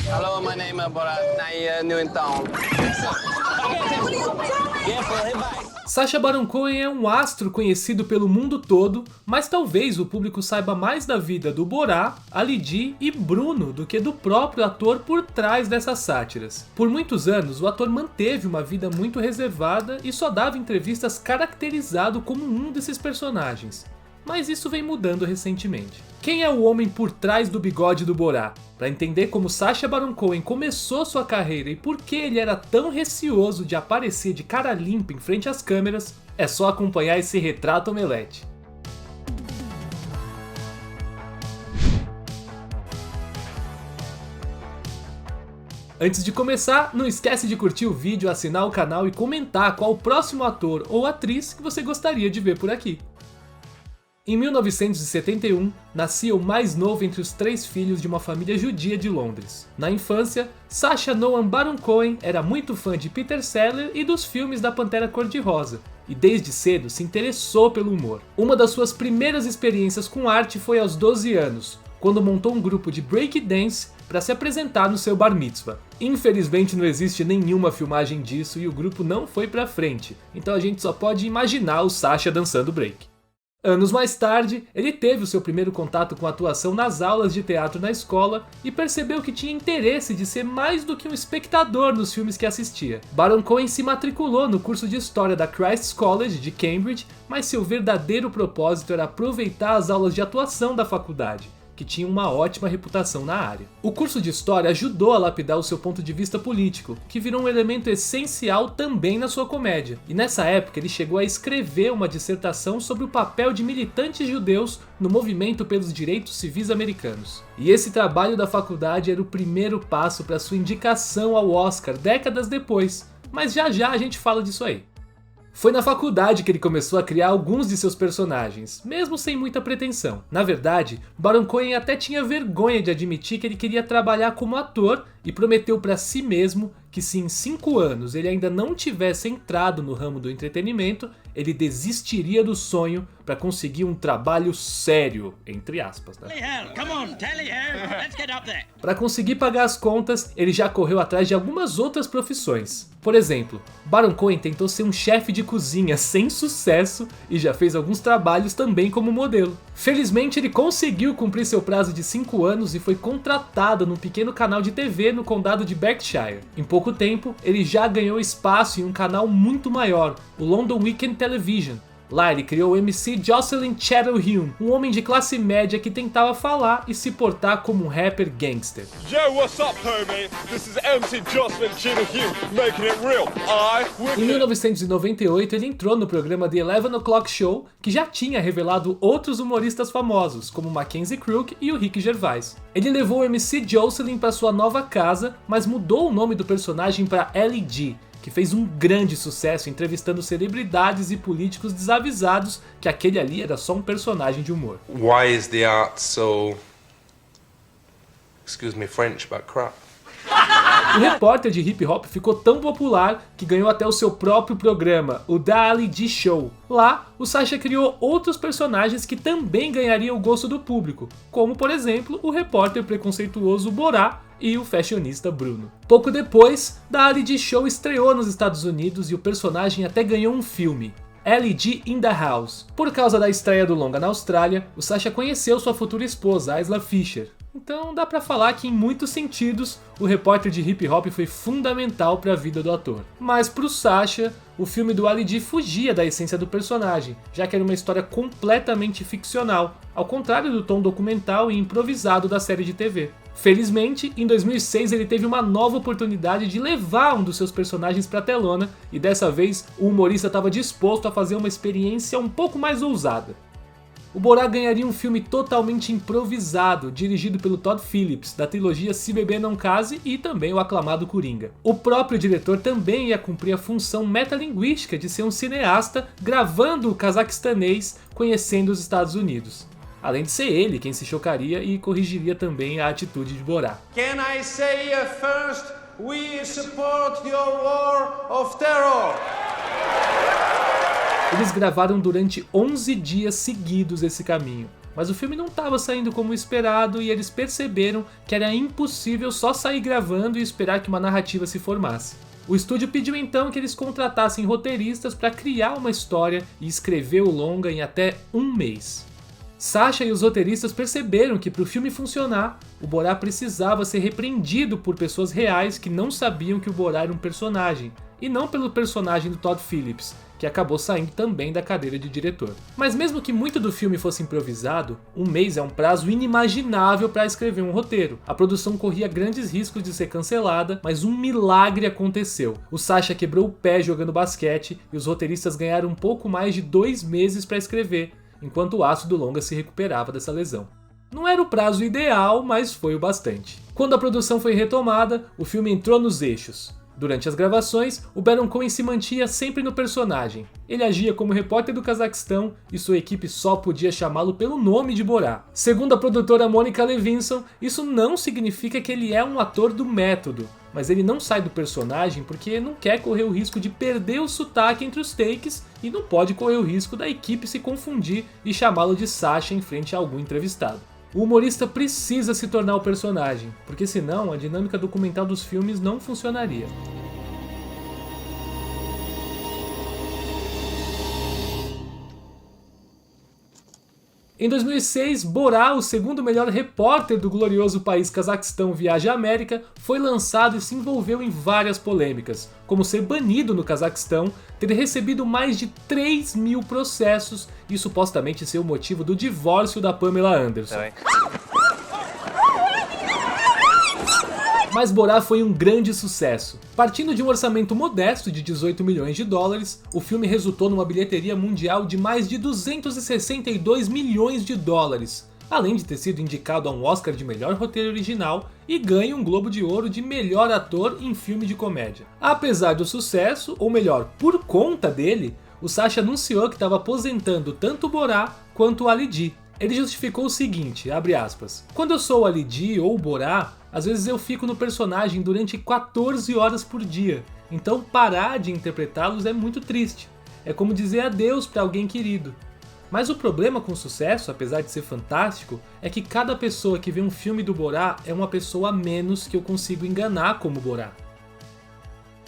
Hello, my name is Borat. I new in town. Sacha Baron Cohen é um astro conhecido pelo mundo todo, mas talvez o público saiba mais da vida do Borat, Ali G e Bruno do que do próprio ator por trás dessas sátiras. Por muitos anos, o ator manteve uma vida muito reservada e só dava entrevistas caracterizado como um desses personagens. Mas isso vem mudando recentemente. Quem é o homem por trás do bigode do Borat? Para entender como Sacha Baron Cohen começou sua carreira e por que ele era tão receoso de aparecer de cara limpa em frente às câmeras, é só acompanhar esse retrato omelete. Antes de começar, não esquece de curtir o vídeo, assinar o canal e comentar qual o próximo ator ou atriz que você gostaria de ver por aqui. Em 1971, nascia o mais novo entre os 3 filhos de uma família judia de Londres. Na infância, Sacha Noam Baron Cohen era muito fã de Peter Sellers e dos filmes da Pantera Cor-de-Rosa, e desde cedo se interessou pelo humor. Uma das suas primeiras experiências com arte foi aos 12 anos, quando montou um grupo de breakdance para se apresentar no seu bar mitzvah. Infelizmente não existe nenhuma filmagem disso e o grupo não foi pra frente, então a gente só pode imaginar o Sacha dançando break. Anos mais tarde, ele teve o seu primeiro contato com atuação nas aulas de teatro na escola e percebeu que tinha interesse de ser mais do que um espectador nos filmes que assistia. Baron Cohen se matriculou no curso de História da Christ's College de Cambridge, mas seu verdadeiro propósito era aproveitar as aulas de atuação da faculdade, que tinha uma ótima reputação na área. O curso de História ajudou a lapidar o seu ponto de vista político, que virou um elemento essencial também na sua comédia. E nessa época ele chegou a escrever uma dissertação sobre o papel de militantes judeus no movimento pelos direitos civis americanos. E esse trabalho da faculdade era o primeiro passo para sua indicação ao Oscar décadas depois, mas já já a gente fala disso aí. Foi na faculdade que ele começou a criar alguns de seus personagens, mesmo sem muita pretensão. Na verdade, Baron Cohen até tinha vergonha de admitir que ele queria trabalhar como ator e prometeu para si mesmo que se em 5 anos ele ainda não tivesse entrado no ramo do entretenimento, ele desistiria do sonho para conseguir um trabalho sério, entre aspas, né? Para conseguir pagar as contas, ele já correu atrás de algumas outras profissões. Por exemplo, Baron Cohen tentou ser um chefe de cozinha sem sucesso e já fez alguns trabalhos também como modelo. Felizmente ele conseguiu cumprir seu prazo de 5 anos e foi contratado num pequeno canal de TV no condado de Berkshire. Em pouco tempo, ele já ganhou espaço em um canal muito maior, o London Weekend Television. Lá ele criou o MC Jocelyn Chattel-Hume, um homem de classe média que tentava falar e se portar como um rapper gangster. Yo, what's up, homie? This is MC Jocelyn Chattel-Hume, making it real. Em 1998 ele entrou no programa The 11 O'Clock Show, que já tinha revelado outros humoristas famosos, como Mackenzie Crook e o Ricky Gervais. Ele levou o MC Jocelyn para sua nova casa, mas mudou o nome do personagem para Ali G, que fez um grande sucesso entrevistando celebridades e políticos desavisados que aquele ali era só um personagem de humor. Why is the art so, excuse me French, but crap? O repórter de hip hop ficou tão popular que ganhou até o seu próprio programa, o The Ali G Show. Lá, o Sacha criou outros personagens que também ganhariam o gosto do público, como por exemplo o repórter preconceituoso Borat e o fashionista Bruno. Pouco depois, The Ali G Show estreou nos Estados Unidos e o personagem até ganhou um filme, Ali G in the House. Por causa da estreia do longa na Austrália, o Sacha conheceu sua futura esposa, Isla Fisher. Então dá pra falar que em muitos sentidos o repórter de hip hop foi fundamental para a vida do ator. Mas pro Sacha, o filme do Ali G fugia da essência do personagem, já que era uma história completamente ficcional, ao contrário do tom documental e improvisado da série de TV. Felizmente, em 2006 ele teve uma nova oportunidade de levar um dos seus personagens pra telona e dessa vez o humorista estava disposto a fazer uma experiência um pouco mais ousada. O Borat ganharia um filme totalmente improvisado, dirigido pelo Todd Phillips, da trilogia Se Beber Não Case e também o aclamado Coringa. O próprio diretor também ia cumprir a função metalinguística de ser um cineasta gravando o cazaquestanês conhecendo os Estados Unidos. Além de ser ele quem se chocaria e corrigiria também a atitude de Borat. Can I say first, we support your war of terror? Eles gravaram durante 11 dias seguidos esse caminho. mas o filme não estava saindo como esperado e eles perceberam que era impossível só sair gravando e esperar que uma narrativa se formasse. O estúdio pediu então que eles contratassem roteiristas para criar uma história e escrever o longa em até 1 mês. Sasha e os roteiristas perceberam que para o filme funcionar, o Borá precisava ser repreendido por pessoas reais que não sabiam que o Borá era um personagem, e não pelo personagem do Todd Phillips, que acabou saindo também da cadeira de diretor. Mas mesmo que muito do filme fosse improvisado, 1 mês é um prazo inimaginável para escrever um roteiro. A produção corria grandes riscos de ser cancelada, mas um milagre aconteceu. O Sasha quebrou o pé jogando basquete e os roteiristas ganharam um pouco mais de 2 meses para escrever, enquanto o aço do longa se recuperava dessa lesão. Não era o prazo ideal, mas foi o bastante. Quando a produção foi retomada, o filme entrou nos eixos. Durante as gravações, o Baron Cohen se mantinha sempre no personagem. Ele agia como repórter do Cazaquistão e sua equipe só podia chamá-lo pelo nome de Borá. Segundo a produtora Monica Levinson, isso não significa que ele é um ator do método, mas ele não sai do personagem porque não quer correr o risco de perder o sotaque entre os takes e não pode correr o risco da equipe se confundir e chamá-lo de Sasha em frente a algum entrevistado. O humorista precisa se tornar o personagem, porque senão a dinâmica documental dos filmes não funcionaria. Em 2006, Borá, o segundo melhor repórter do glorioso país Cazaquistão Viaja à América, foi lançado e se envolveu em várias polêmicas, como ser banido no Cazaquistão, ter recebido mais de 3.000 processos e supostamente ser o motivo do divórcio da Pamela Anderson. Mas Borá foi um grande sucesso. Partindo de um orçamento modesto de 18 milhões de dólares, o filme resultou numa bilheteria mundial de mais de 262 milhões de dólares, além de ter sido indicado a um Oscar de melhor roteiro original e ganho um Globo de Ouro de melhor ator em filme de comédia. Apesar do sucesso, ou melhor, por conta dele, o Sasha anunciou que estava aposentando tanto o Borá quanto o Ali G. Ele justificou o seguinte, abre aspas, quando eu sou o Ali G ou o Borá, às vezes eu fico no personagem durante 14 horas por dia, então parar de interpretá-los é muito triste. É como dizer adeus para alguém querido. Mas o problema com o sucesso, apesar de ser fantástico, é que cada pessoa que vê um filme do Borá é uma pessoa a menos que eu consigo enganar como Borá.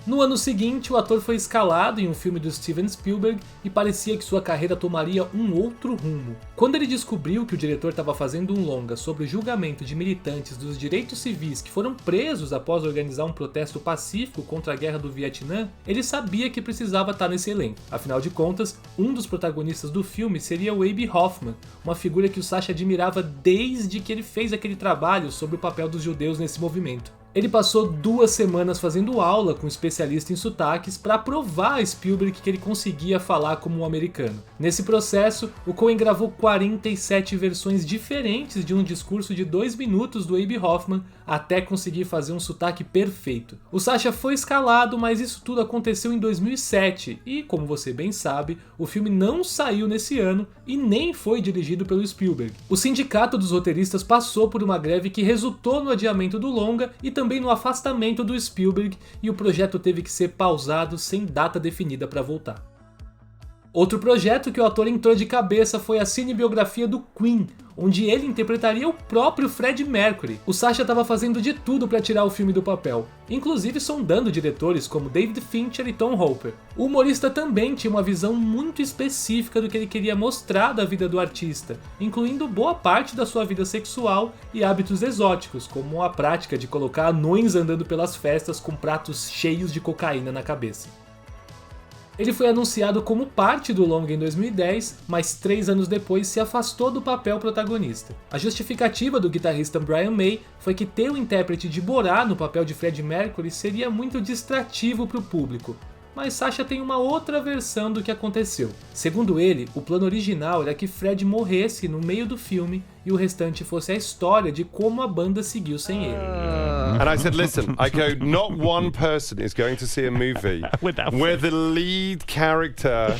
No ano seguinte, o ator foi escalado em um filme do Steven Spielberg e parecia que sua carreira tomaria um outro rumo. Quando ele descobriu que o diretor estava fazendo um longa sobre o julgamento de militantes dos direitos civis que foram presos após organizar um protesto pacífico contra a guerra do Vietnã, ele sabia que precisava estar nesse elenco. Afinal de contas, um dos protagonistas do filme seria o Abe Hoffman, uma figura que o Sasha admirava desde que ele fez aquele trabalho sobre o papel dos judeus nesse movimento. Ele passou 2 semanas fazendo aula com um especialista em sotaques para provar a Spielberg que ele conseguia falar como um americano. Nesse processo, o Coen gravou 47 versões diferentes de um discurso de 2 minutos do Abe Hoffman até conseguir fazer um sotaque perfeito. O Sasha foi escalado, mas isso tudo aconteceu em 2007 e, como você bem sabe, o filme não saiu nesse ano e nem foi dirigido pelo Spielberg. O sindicato dos roteiristas passou por uma greve que resultou no adiamento do longa e também no afastamento do Spielberg, e o projeto teve que ser pausado sem data definida para voltar. Outro projeto que o ator entrou de cabeça foi a cinebiografia do Queen, onde ele interpretaria o próprio Freddie Mercury. O Sasha estava fazendo de tudo para tirar o filme do papel, inclusive sondando diretores como David Fincher e Tom Hopper. O humorista também tinha uma visão muito específica do que ele queria mostrar da vida do artista, incluindo boa parte da sua vida sexual e hábitos exóticos, como a prática de colocar anões andando pelas festas com pratos cheios de cocaína na cabeça. Ele foi anunciado como parte do longa em 2010, mas 3 anos depois se afastou do papel protagonista. A justificativa do guitarrista Brian May foi que ter o intérprete de Borá no papel de Freddie Mercury seria muito distrativo para o público, mas Sasha tem uma outra versão do que aconteceu. Segundo ele, o plano original era que Fred morresse no meio do filme e o restante fosse a história de como a banda seguiu sem ele. And I said, listen, I go, not one person is going to see a movie where the lead character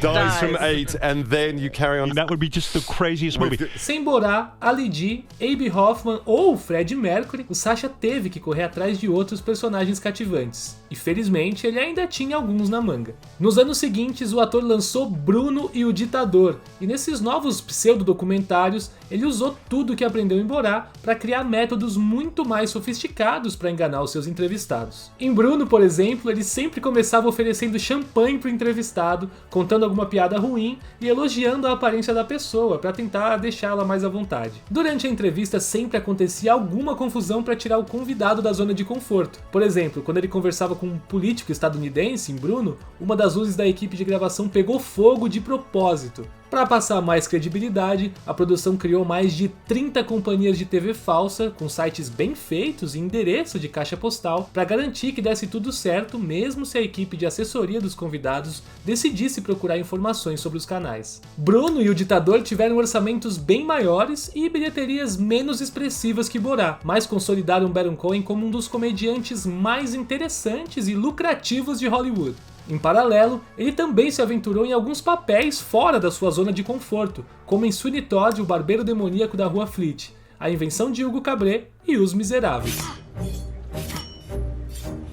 dies from 8, and then you carry on. That would be just the craziest movie. Sem Borá, Ali G, Abe Hoffman ou Fred Mercury, o Sacha teve que correr atrás de outros personagens cativantes. E felizmente ele ainda tinha alguns na manga. Nos anos seguintes, o ator lançou Bruno e o Ditador, e nesses novos pseudo-documentários ele usou tudo que aprendeu em Borá para criar métodos muito mais sofisticados para enganar os seus entrevistados. Em Bruno, por exemplo, ele sempre começava oferecendo champanhe pro entrevistado, contando alguma piada ruim e elogiando a aparência da pessoa para tentar deixá-la mais à vontade. Durante a entrevista sempre acontecia alguma confusão para tirar o convidado da zona de conforto. Por exemplo, quando ele conversava com um político estadunidense, em Bruno, uma das luzes da equipe de gravação pegou fogo de propósito. Para passar mais credibilidade, a produção criou mais de 30 companhias de TV falsa, com sites bem feitos e endereço de caixa postal, para garantir que desse tudo certo, mesmo se a equipe de assessoria dos convidados decidisse procurar informações sobre os canais. Bruno e o Ditador tiveram orçamentos bem maiores e bilheterias menos expressivas que Borá, mas consolidaram Baron Cohen como um dos comediantes mais interessantes e lucrativos de Hollywood. Em paralelo, ele também se aventurou em alguns papéis fora da sua zona de conforto, como em Sweeney Todd, o barbeiro demoníaco da Rua Fleet, A Invenção de Hugo Cabret e Os Miseráveis.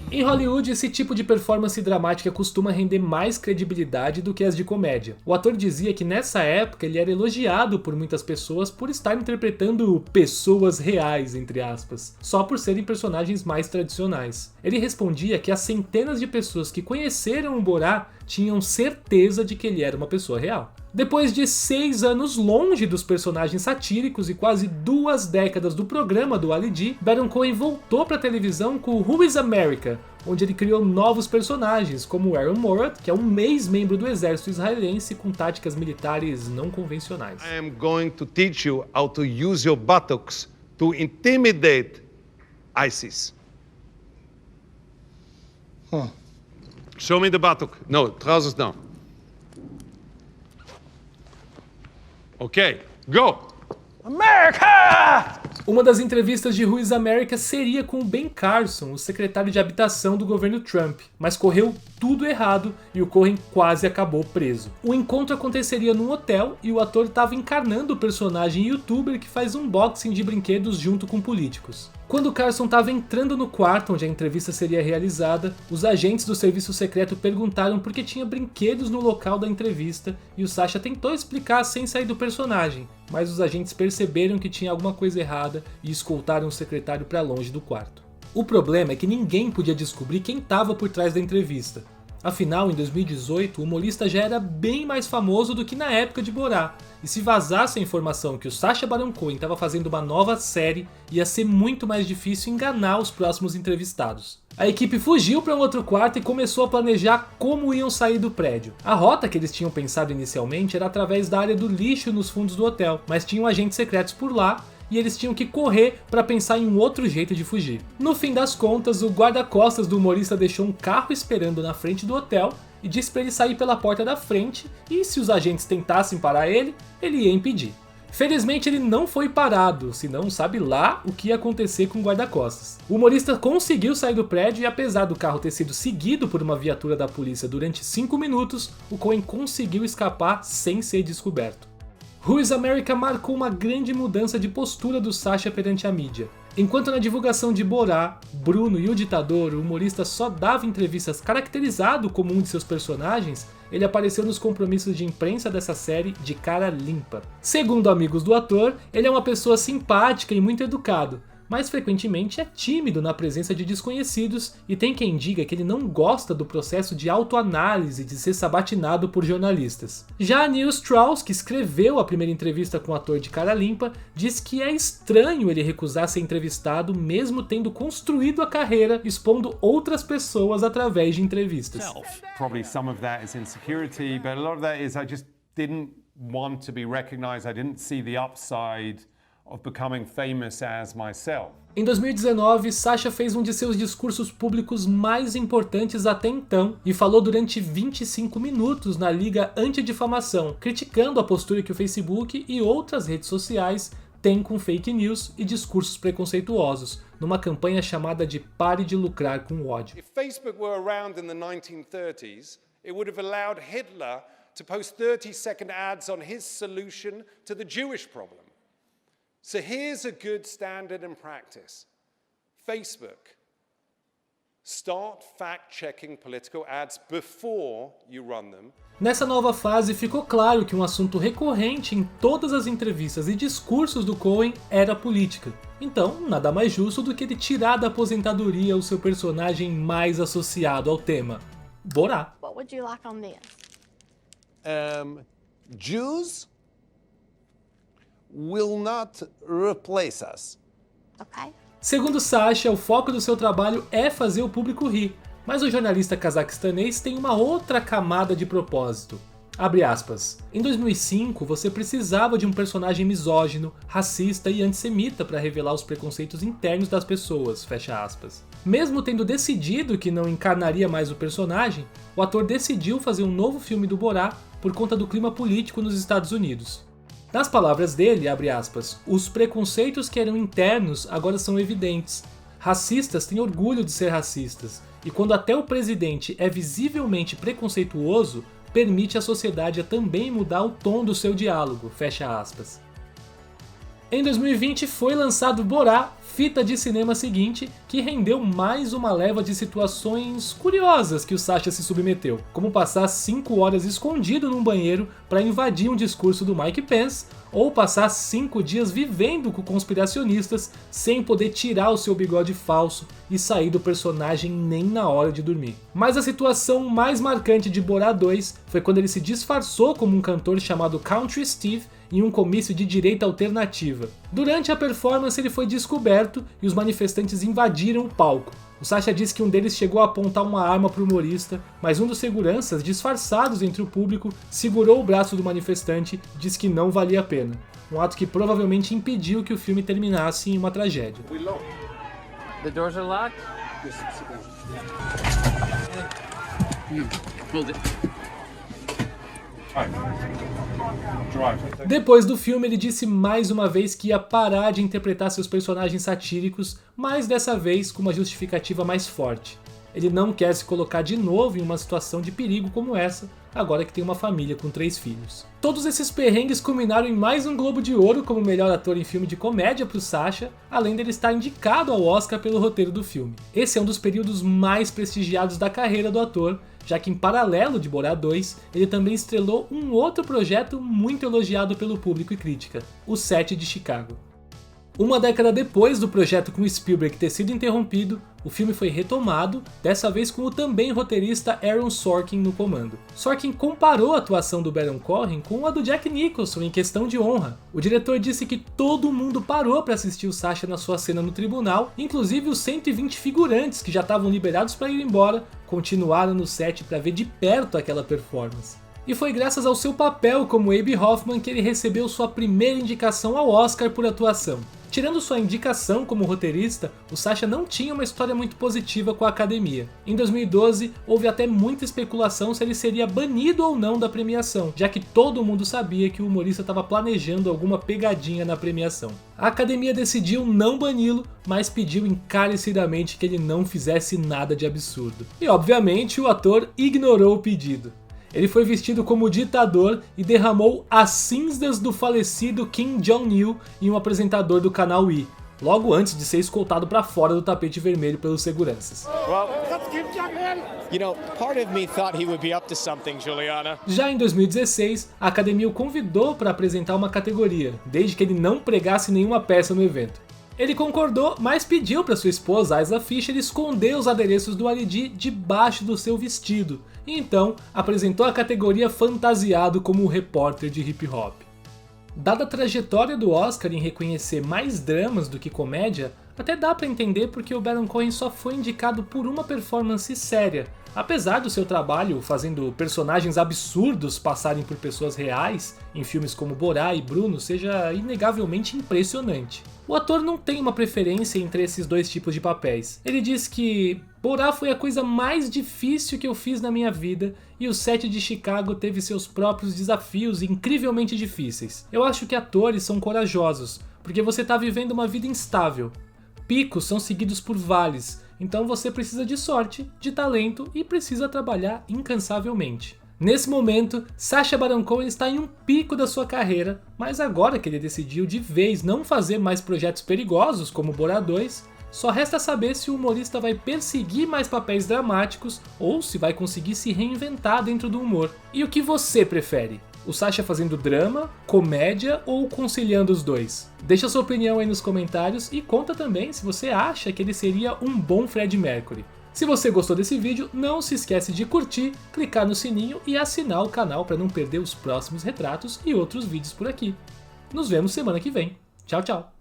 Em Hollywood, esse tipo de performance dramática costuma render mais credibilidade do que as de comédia. O ator dizia que nessa época ele era elogiado por muitas pessoas por estar interpretando pessoas reais, entre aspas, só por serem personagens mais tradicionais. Ele respondia que as centenas de pessoas que conheceram o Borá tinham certeza de que ele era uma pessoa real. Depois de 6 anos longe dos personagens satíricos e quase 2 décadas do programa do Ali G, Baron Cohen voltou para a televisão com Who is America, onde ele criou novos personagens, como Aaron Moorad, que é um ex-membro do exército israelense com táticas militares não convencionais. I am going to teach you how to use your buttocks to intimidate ISIS. Show me the buttock. No, trousers down. Okay, go! America! Uma das entrevistas de Who is America seria com o Ben Carson, o secretário de habitação do governo Trump, mas correu tudo errado e o Cohen quase acabou preso. O encontro aconteceria num hotel e o ator estava encarnando o personagem youtuber que faz unboxing de brinquedos junto com políticos. Quando Carson estava entrando no quarto onde a entrevista seria realizada, os agentes do serviço secreto perguntaram por que tinha brinquedos no local da entrevista e o Sacha tentou explicar sem sair do personagem, mas os agentes perceberam que tinha alguma coisa errada e escoltaram o secretário para longe do quarto. O problema é que ninguém podia descobrir quem estava por trás da entrevista. Afinal, em 2018, o humorista já era bem mais famoso do que na época de Borá, e se vazasse a informação que o Sacha Baron Cohen estava fazendo uma nova série, ia ser muito mais difícil enganar os próximos entrevistados. A equipe fugiu para um outro quarto e começou a planejar como iam sair do prédio. A rota que eles tinham pensado inicialmente era através da área do lixo nos fundos do hotel, mas tinham agentes secretos por lá, e eles tinham que correr para pensar em um outro jeito de fugir. No fim das contas, o guarda-costas do humorista deixou um carro esperando na frente do hotel e disse para ele sair pela porta da frente e se os agentes tentassem parar ele, ele ia impedir. Felizmente ele não foi parado, senão sabe lá o que ia acontecer com o guarda-costas. O humorista conseguiu sair do prédio e apesar do carro ter sido seguido por uma viatura da polícia durante 5 minutos, o Cohen conseguiu escapar sem ser descoberto. Who is America marcou uma grande mudança de postura do Sacha perante a mídia. Enquanto na divulgação de Borá, Bruno e o Ditador, o humorista só dava entrevistas caracterizado como um de seus personagens, ele apareceu nos compromissos de imprensa dessa série de cara limpa. Segundo amigos do ator, ele é uma pessoa simpática e muito educado, mas frequentemente é tímido na presença de desconhecidos e tem quem diga que ele não gosta do processo de autoanálise de ser sabatinado por jornalistas. Já Neil Strauss, que escreveu a primeira entrevista com o ator de cara limpa, diz que é estranho ele recusar ser entrevistado mesmo tendo construído a carreira expondo outras pessoas através de entrevistas. Probably some of that is insecurity, but a lot of that is I just didn't want to be recognized. I didn't see the upside of becoming famous as myself. Em 2019, Sacha fez um de seus discursos públicos mais importantes até então e falou durante 25 minutos na Liga Antidifamação, criticando a postura que o Facebook e outras redes sociais têm com fake news e discursos preconceituosos, numa campanha chamada de Pare de Lucrar com o Ódio. If Facebook were around in the 1930s, it would have allowed Hitler to post 30-second ads on his solution to the Jewish problem. So here's a good standard and practice. Facebook, start fact-checking political ads before you run them. Nessa nova fase, ficou claro que um assunto recorrente em todas as entrevistas e discursos do Cohen era a política. Então, nada mais justo do que ele tirar da aposentadoria o seu personagem mais associado ao tema, Borá. What would you like on this? Jews will not replace us. Okay. Segundo Sasha, o foco do seu trabalho é fazer o público rir, mas o jornalista cazaquestanês tem uma outra camada de propósito. Abre aspas. Em 2005, você precisava de um personagem misógino, racista e antissemita para revelar os preconceitos internos das pessoas, fecha aspas. Mesmo tendo decidido que não encarnaria mais o personagem, o ator decidiu fazer um novo filme do Borá por conta do clima político nos Estados Unidos. Nas palavras dele, abre aspas, os preconceitos que eram internos agora são evidentes. Racistas têm orgulho de ser racistas, e quando até o presidente é visivelmente preconceituoso, permite à sociedade a também mudar o tom do seu diálogo, fecha aspas. Em 2020 foi lançado Borá, fita de cinema seguinte, que rendeu mais uma leva de situações curiosas que o Sasha se submeteu, como passar 5 horas escondido num banheiro para invadir um discurso do Mike Pence, ou passar 5 dias vivendo com conspiracionistas sem poder tirar o seu bigode falso e sair do personagem nem na hora de dormir. Mas a situação mais marcante de Borá 2 foi quando ele se disfarçou como um cantor chamado Country Steve em um comício de direita alternativa. Durante a performance ele foi descoberto e os manifestantes invadiram o palco. O Sasha disse que um deles chegou a apontar uma arma para o humorista, mas um dos seguranças, disfarçados entre o público, segurou o braço do manifestante e disse que não valia a pena. Um ato que provavelmente impediu que o filme terminasse em uma tragédia. The doors are locked? Hold it. Depois do filme, ele disse mais uma vez que ia parar de interpretar seus personagens satíricos, mas dessa vez com uma justificativa mais forte. Ele não quer se colocar de novo em uma situação de perigo como essa, agora que tem uma família com 3 filhos. Todos esses perrengues culminaram em mais um Globo de Ouro como melhor ator em filme de comédia para o Sasha, além dele estar indicado ao Oscar pelo roteiro do filme. Esse é um dos períodos mais prestigiados da carreira do ator, já que em paralelo de Borá 2, ele também estrelou um outro projeto muito elogiado pelo público e crítica, O Set de Chicago. Uma década depois do projeto com Spielberg ter sido interrompido, o filme foi retomado, dessa vez com o também roteirista Aaron Sorkin no comando. Sorkin comparou a atuação do Baron Cohen com a do Jack Nicholson em Questão de Honra. O diretor disse que todo mundo parou para assistir o Sasha na sua cena no tribunal, inclusive os 120 figurantes que já estavam liberados para ir embora, continuaram no set para ver de perto aquela performance. E foi graças ao seu papel como Abe Hoffman que ele recebeu sua primeira indicação ao Oscar por atuação. Tirando sua indicação como roteirista, o Sasha não tinha uma história muito positiva com a academia. Em 2012, houve até muita especulação se ele seria banido ou não da premiação, já que todo mundo sabia que o humorista estava planejando alguma pegadinha na premiação. A academia decidiu não bani-lo, mas pediu encarecidamente que ele não fizesse nada de absurdo. E obviamente o ator ignorou o pedido. Ele foi vestido como ditador e derramou as cinzas do falecido Kim Jong-il em um apresentador do canal E, logo antes de ser escoltado para fora do tapete vermelho pelos seguranças. You know, part of me thought he would be up to something, Juliana. Já em 2016, a academia o convidou para apresentar uma categoria, desde que ele não pregasse nenhuma peça no evento. Ele concordou, mas pediu para sua esposa, Isla Fisher, esconder os adereços do Ali debaixo do seu vestido, e então apresentou a categoria fantasiado como um repórter de hip hop. Dada a trajetória do Oscar em reconhecer mais dramas do que comédia, até dá para entender porque o Baron Cohen só foi indicado por uma performance séria, apesar do seu trabalho fazendo personagens absurdos passarem por pessoas reais, em filmes como Borá e Bruno, seja inegavelmente impressionante. O ator não tem uma preferência entre esses dois tipos de papéis. Ele diz que Borá foi a coisa mais difícil que eu fiz na minha vida e o set de Chicago teve seus próprios desafios incrivelmente difíceis. Eu acho que atores são corajosos, porque você está vivendo uma vida instável. Picos são seguidos por vales, então você precisa de sorte, de talento e precisa trabalhar incansavelmente. Nesse momento, Sacha Baron Cohen está em um pico da sua carreira, mas agora que ele decidiu de vez não fazer mais projetos perigosos como Borat 2, só resta saber se o humorista vai perseguir mais papéis dramáticos ou se vai conseguir se reinventar dentro do humor. E o que você prefere? O Sacha fazendo drama, comédia ou conciliando os dois? Deixa sua opinião aí nos comentários e conta também se você acha que ele seria um bom Fred Mercury. Se você gostou desse vídeo, não se esquece de curtir, clicar no sininho e assinar o canal para não perder os próximos retratos e outros vídeos por aqui. Nos vemos semana que vem. Tchau, tchau!